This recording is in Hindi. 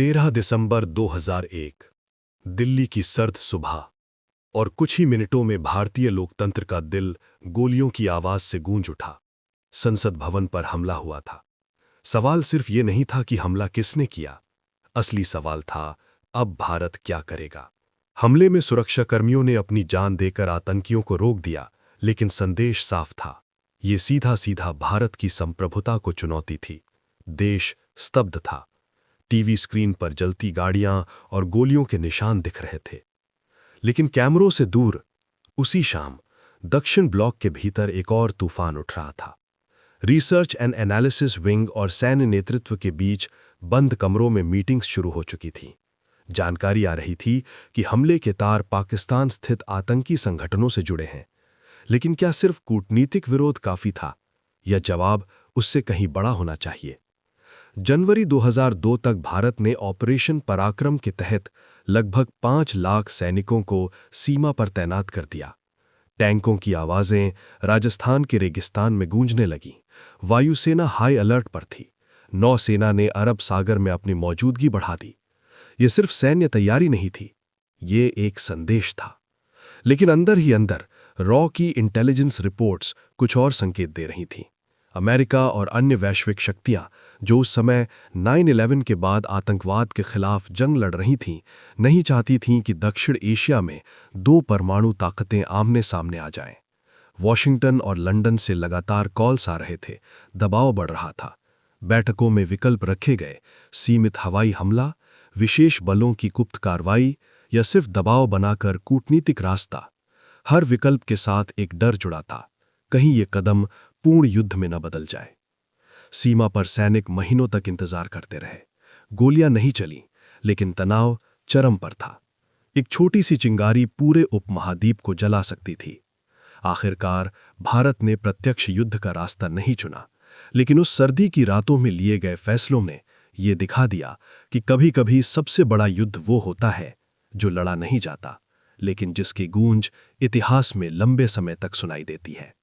13 दिसंबर 2001 दिल्ली की सर्द सुबह और कुछ ही मिनटों में भारतीय लोकतंत्र का दिल गोलियों की आवाज से गूंज उठा। संसद भवन पर हमला हुआ था। सवाल सिर्फ ये नहीं था कि हमला किसने किया, असली सवाल था अब भारत क्या करेगा। हमले में सुरक्षाकर्मियों ने अपनी जान देकर आतंकियों को रोक दिया, लेकिन संदेश साफ था। ये सीधा सीधा भारत की संप्रभुता को चुनौती थी। देश स्तब्ध था। टीवी स्क्रीन पर जलती गाड़ियां और गोलियों के निशान दिख रहे थे, लेकिन कैमरों से दूर उसी शाम दक्षिण ब्लॉक के भीतर एक और तूफान उठ रहा था। रिसर्च एंड एनालिसिस विंग और सैन्य नेतृत्व के बीच बंद कमरों में मीटिंग्स शुरू हो चुकी थीं। जानकारी आ रही थी कि हमले के तार पाकिस्तान स्थित आतंकी संगठनों से जुड़े हैं। लेकिन क्या सिर्फ कूटनीतिक विरोध काफी था, या जवाब उससे कहीं बड़ा होना चाहिए? जनवरी 2002 तक भारत ने ऑपरेशन पराक्रम के तहत लगभग 5 लाख सैनिकों को सीमा पर तैनात कर दिया। टैंकों की आवाजें राजस्थान के रेगिस्तान में गूंजने लगीं। वायुसेना हाई अलर्ट पर थी। नौसेना ने अरब सागर में अपनी मौजूदगी बढ़ा दी। ये सिर्फ सैन्य तैयारी नहीं थी, ये एक संदेश था। लेकिन अंदर ही अंदर रॉ की इंटेलिजेंस रिपोर्ट्स कुछ और संकेत दे रही थीं। अमेरिका और अन्य वैश्विक शक्तियां जो उस समय 9/11 के बाद आतंकवाद के खिलाफ जंग लड़ रही थीं, नहीं चाहती थीं कि दक्षिण एशिया में 2 परमाणु ताकतें आमने सामने आ जाएं। वॉशिंगटन और लंदन से लगातार कॉल्स आ रहे थे, दबाव बढ़ रहा था। बैठकों में विकल्प रखे गए: सीमित हवाई हमला, विशेष बलों की गुप्त कार्रवाई, या सिर्फ दबाव बनाकर कूटनीतिक रास्ता। हर विकल्प के साथ एक डर जुड़ा था, कहीं ये कदम पूर्ण युद्ध में न बदल जाए। सीमा पर सैनिक महीनों तक इंतजार करते रहे। गोलियां नहीं चलीं, लेकिन तनाव चरम पर था। एक छोटी सी चिंगारी पूरे उपमहाद्वीप को जला सकती थी। आखिरकार भारत ने प्रत्यक्ष युद्ध का रास्ता नहीं चुना, लेकिन उस सर्दी की रातों में लिए गए फैसलों ने यह दिखा दिया कि कभी-कभी सबसे बड़ा युद्ध वो होता है जो लड़ा नहीं जाता, लेकिन जिसकी गूंज इतिहास में लंबे समय तक सुनाई देती है।